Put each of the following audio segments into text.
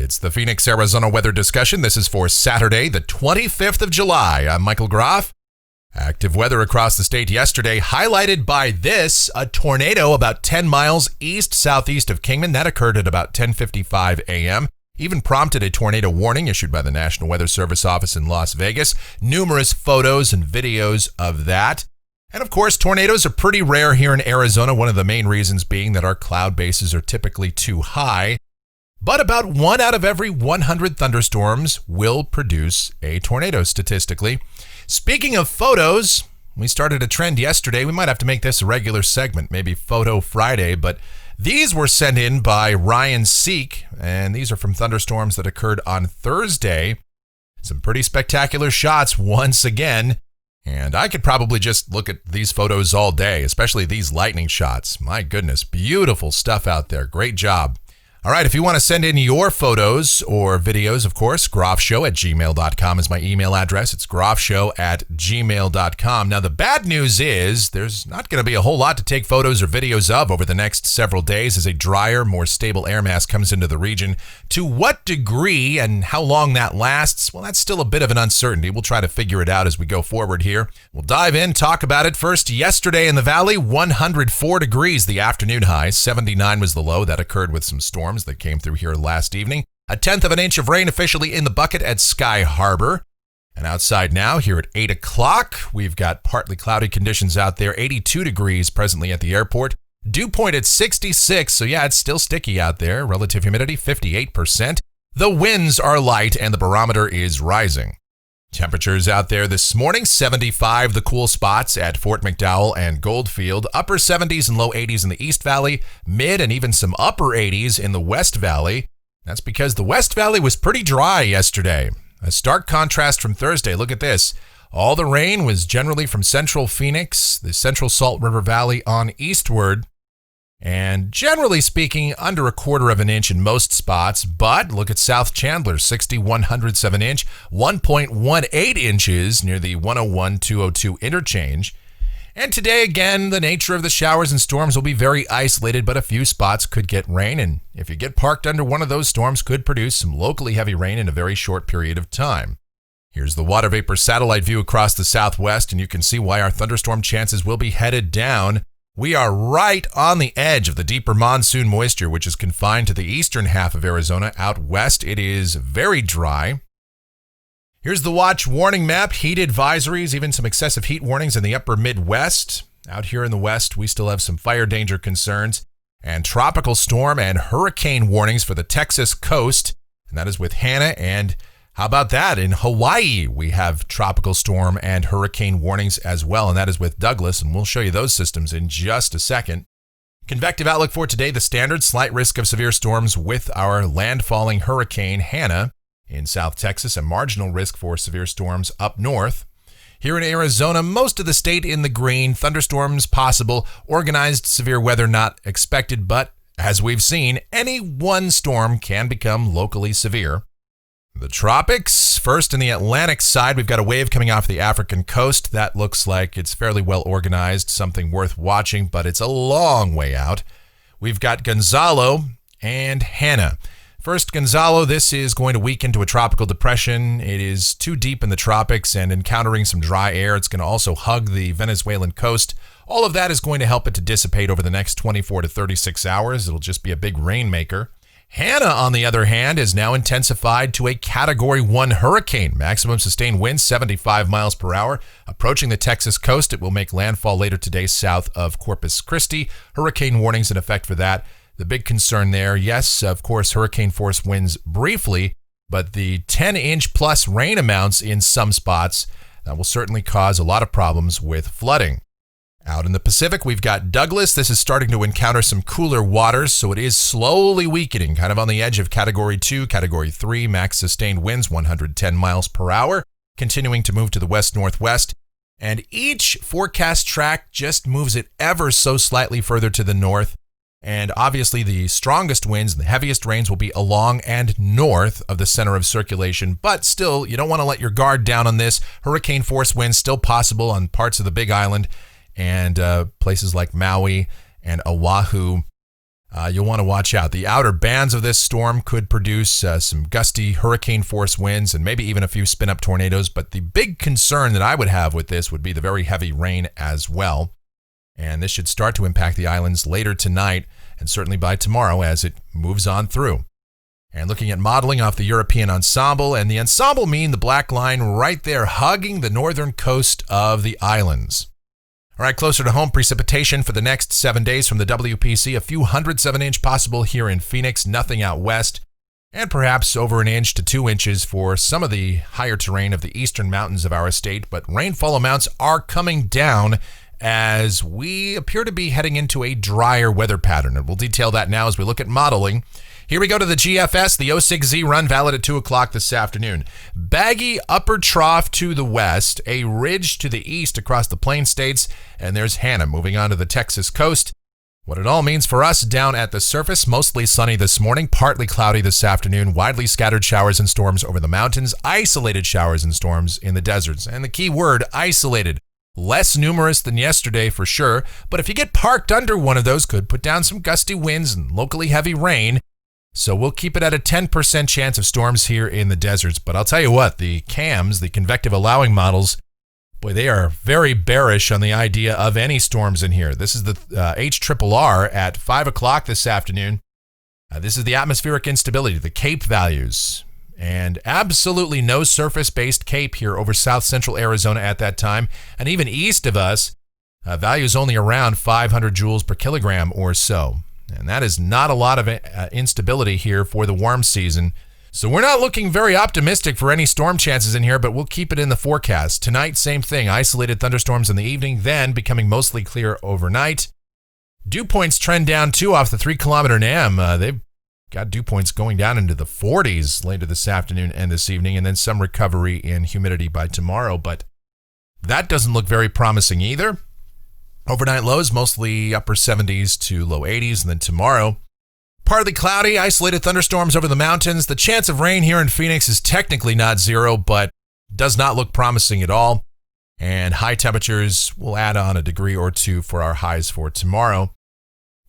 It's the Phoenix, Arizona weather discussion. This is for Saturday, the 25th of July. I'm Michael Groff. Active weather across the state yesterday, highlighted by this, a tornado about 10 miles east-southeast of Kingman. That occurred at about 10:55 a.m. Even prompted a tornado warning issued by the National Weather Service office in Las Vegas. Numerous photos and videos of that. And of course, tornadoes are pretty rare here in Arizona, one of the main reasons being that our cloud bases are typically too high. But about 1 out of every 100 thunderstorms will produce a tornado statistically. Speaking of photos, we started a trend yesterday. We might have to make this a regular segment, maybe Photo Friday, but these were sent in by Ryan Seek, and these are from thunderstorms that occurred on Thursday. Some pretty spectacular shots once again, and I could probably just look at these photos all day, especially these lightning shots. My goodness, beautiful stuff out there. Great job. All right, if you want to send in your photos or videos, of course, groffshow@gmail.com is my email address. It's groffshow@gmail.com. Now, the bad news is there's not going to be a whole lot to take photos or videos of over the next several days as a drier, more stable air mass comes into the region. To what degree and how long that lasts, well, that's still a bit of an uncertainty. We'll try to figure it out as we go forward here. We'll dive in, talk about it. First, yesterday in the valley, 104 degrees the afternoon high. 79 was the low. That occurred with some storms that came through here last evening. 1/10 of an inch of rain officially in the bucket at Sky Harbor. And outside now, here at 8 o'clock, we've got partly cloudy conditions out there. 82 degrees presently at the airport. Dew point at 66, so yeah, it's still sticky out there. Relative humidity, 58%. The winds are light and the barometer is rising. Temperatures out there this morning, 75 the cool spots at Fort McDowell and Goldfield, upper 70s and low 80s in the East Valley, mid and even some upper 80s in the West Valley. That's because the West Valley was pretty dry yesterday. A stark contrast from Thursday. Look at this. All the rain was generally from central Phoenix, the central Salt River Valley on eastward, and generally speaking, under 1/4 of an inch in most spots. But look at South Chandler, 6,100ths of an inch, 1.18 inches near the 101-202 interchange. And today, again, the nature of the showers and storms will be very isolated, but a few spots could get rain. And if you get parked under one of those storms, could produce some locally heavy rain in a very short period of time. Here's the water vapor satellite view across the southwest, and you can see why our thunderstorm chances will be headed down. We are right on the edge of the deeper monsoon moisture, which is confined to the eastern half of Arizona. Out west, it is very dry. Here's the watch warning map, heat advisories, even some excessive heat warnings in the upper Midwest. Out here in the west, we still have some fire danger concerns and tropical storm and hurricane warnings for the Texas coast. And that is with Hanna. And how about that? In Hawaii, we have tropical storm and hurricane warnings as well, and that is with Douglas, and we'll show you those systems in just a second. Convective outlook for today, the standard slight risk of severe storms with our landfalling hurricane Hanna in South Texas, a marginal risk for severe storms up north. Here in Arizona, most of the state in the green, thunderstorms possible, organized severe weather not expected, but as we've seen, any one storm can become locally severe. The tropics, first in the Atlantic side, we've got a wave coming off the African coast. That looks like it's fairly well organized, something worth watching, but it's a long way out. We've got Gonzalo and Hanna. First, Gonzalo, this is going to weaken to a tropical depression. It is too deep in the tropics and encountering some dry air. It's going to also hug the Venezuelan coast. All of that is going to help it to dissipate over the next 24 to 36 hours. It'll just be a big rainmaker. Hanna, on the other hand, is now intensified to a Category 1 hurricane. Maximum sustained winds 75 miles per hour. Approaching the Texas coast, it will make landfall later today south of Corpus Christi. Hurricane warnings in effect for that. The big concern there, yes, of course, hurricane force winds briefly, but the 10-inch plus rain amounts in some spots, that will certainly cause a lot of problems with flooding. Out in the Pacific, we've got Douglas. This is starting to encounter some cooler waters, so it is slowly weakening, kind of on the edge of Category 2, Category 3, max sustained winds, 110 miles per hour, continuing to move to the west-northwest. And each forecast track just moves it ever so slightly further to the north. And obviously, the strongest winds, the heaviest rains will be along and north of the center of circulation. But still, you don't want to let your guard down on this. Hurricane force winds still possible on parts of the Big Island and places like Maui and Oahu. you'll want to watch out. The outer bands of this storm could produce some gusty hurricane force winds and maybe even a few spin-up tornadoes. But the big concern that I would have with this would be the very heavy rain as well. And this should start to impact the islands later tonight and certainly by tomorrow as it moves on through. And looking at modeling off the European ensemble, and the ensemble mean the black line right there hugging the northern coast of the islands. All right, closer to home, precipitation for the next 7 days from the WPC, a few hundredths of an inch possible here in Phoenix, nothing out west, and perhaps over 1 inch to 2 inches for some of the higher terrain of the eastern mountains of our state. But rainfall amounts are coming down as we appear to be heading into a drier weather pattern. And we'll detail that now as we look at modeling. Here we go to the GFS, the 06Z run valid at 2 o'clock this afternoon. Baggy upper trough to the west, a ridge to the east across the Plain States, and there's Hannah moving on to the Texas coast. What it all means for us down at the surface, mostly sunny this morning, partly cloudy this afternoon, widely scattered showers and storms over the mountains, isolated showers and storms in the deserts. And the key word, isolated. Less numerous than yesterday for sure, but if you get parked under one of those, could put down some gusty winds and locally heavy rain. So we'll keep it at a 10% chance of storms here in the deserts. But I'll tell you what, the CAMs, the convective allowing models, boy, they are very bearish on the idea of any storms in here. This is the HRRR at 5 o'clock this afternoon. This is the atmospheric instability, the CAPE values. And absolutely no surface-based CAPE here over south central Arizona at that time. And even east of us, values only around 500 joules per kilogram or so. And that is not a lot of instability here for the warm season. So we're not looking very optimistic for any storm chances in here, but we'll keep it in the forecast. Tonight, same thing. Isolated thunderstorms in the evening, then becoming mostly clear overnight. Dew points trend down too off the 3-kilometer NAM. They've got dew points going down into the 40s later this afternoon and this evening, and then some recovery in humidity by tomorrow. But that doesn't look very promising either. Overnight lows mostly upper 70s to low 80s, and then tomorrow, partly cloudy, isolated thunderstorms over the mountains. The chance of rain here in Phoenix is technically not zero, but does not look promising at all. And high temperatures will add on a degree or two for our highs for tomorrow.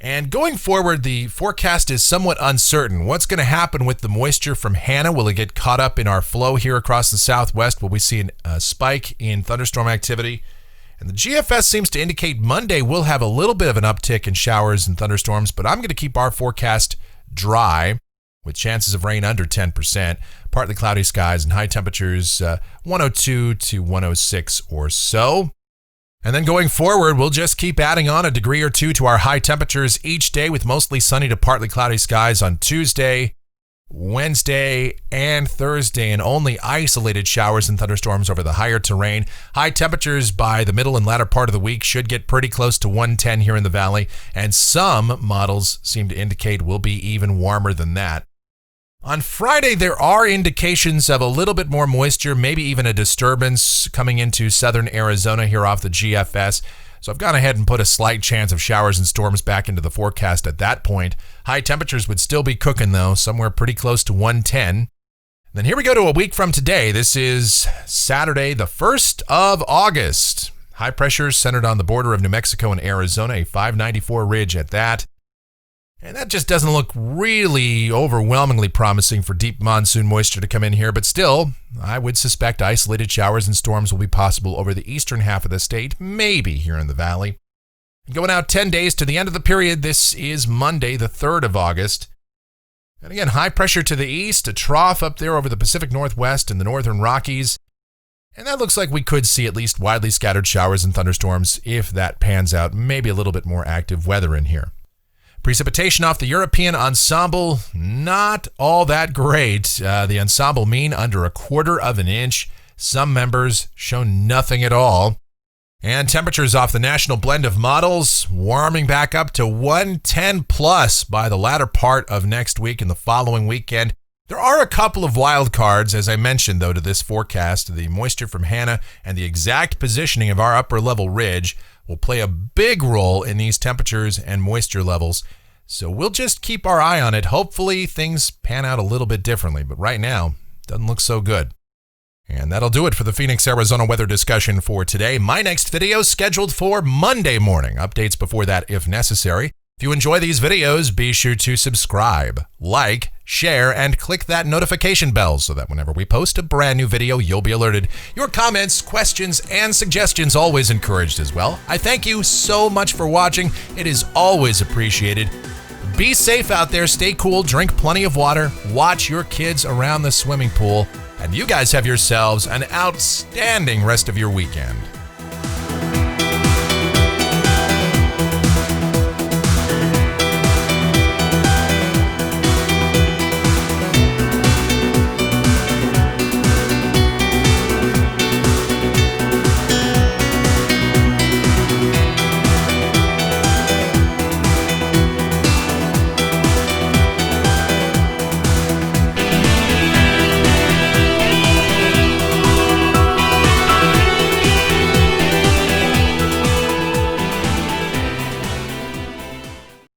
And going forward, the forecast is somewhat uncertain. What's going to happen with the moisture from Hannah? Will it get caught up in our flow here across the southwest? Will we see a spike in thunderstorm activity? And the GFS seems to indicate Monday will have a little bit of an uptick in showers and thunderstorms, but I'm going to keep our forecast dry with chances of rain under 10%, partly cloudy skies and high temperatures 102 to 106 or so. And then going forward, we'll just keep adding on a degree or two to our high temperatures each day with mostly sunny to partly cloudy skies on Tuesday, Wednesday, and Thursday, and only isolated showers and thunderstorms over the higher terrain. High temperatures by the middle and latter part of the week should get pretty close to 110 here in the valley, and some models seem to indicate we'll be even warmer than that. On Friday, there are indications of a little bit more moisture, maybe even a disturbance coming into southern Arizona here off the GFS. So I've gone ahead and put a slight chance of showers and storms back into the forecast at that point. High temperatures would still be cooking, though, somewhere pretty close to 110. Then here we go to a week from today. This is Saturday, the 1st of August. High pressure centered on the border of New Mexico and Arizona, a 594 ridge at that. And that just doesn't look really overwhelmingly promising for deep monsoon moisture to come in here, but still, I would suspect isolated showers and storms will be possible over the eastern half of the state, maybe here in the valley. Going out 10 days to the end of the period, this is Monday, the 3rd of August. And again, high pressure to the east, a trough up there over the Pacific Northwest and the northern Rockies. And that looks like we could see at least widely scattered showers and thunderstorms if that pans out, maybe a little bit more active weather in here. Precipitation off the European ensemble, not all that great. The ensemble mean under 1/4 of an inch. Some members show nothing at all. And temperatures off the national blend of models warming back up to 110 plus by the latter part of next week and the following weekend. There are a couple of wild cards, as I mentioned, though, to this forecast. The moisture from Hannah and the exact positioning of our upper level ridge will play a big role in these temperatures and moisture levels. So we'll just keep our eye on it. Hopefully things pan out a little bit differently, but right now, doesn't look so good. And that'll do it for the Phoenix, Arizona weather discussion for today. My next video is scheduled for Monday morning. Updates before that if necessary. If you enjoy these videos, be sure to subscribe, like, share, and click that notification bell so that whenever we post a brand new video, you'll be alerted. Your comments, questions, and suggestions always encouraged as well. I thank you so much for watching. It is always appreciated. Be safe out there, stay cool, drink plenty of water, watch your kids around the swimming pool, and you guys have yourselves an outstanding rest of your weekend.